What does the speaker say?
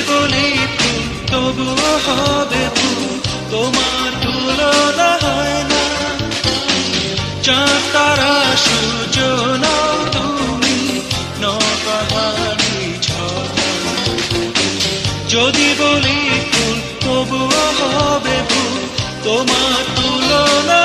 বলি ফুল তবুও হবে ভুল, তোমার তুলনা হয় না। চাঁদ তারা সূর্য নও তুমি, নৌকাহারি ঝড়। যদি বলি ফুল তবুও হবে ভুল, তোমার তুলনা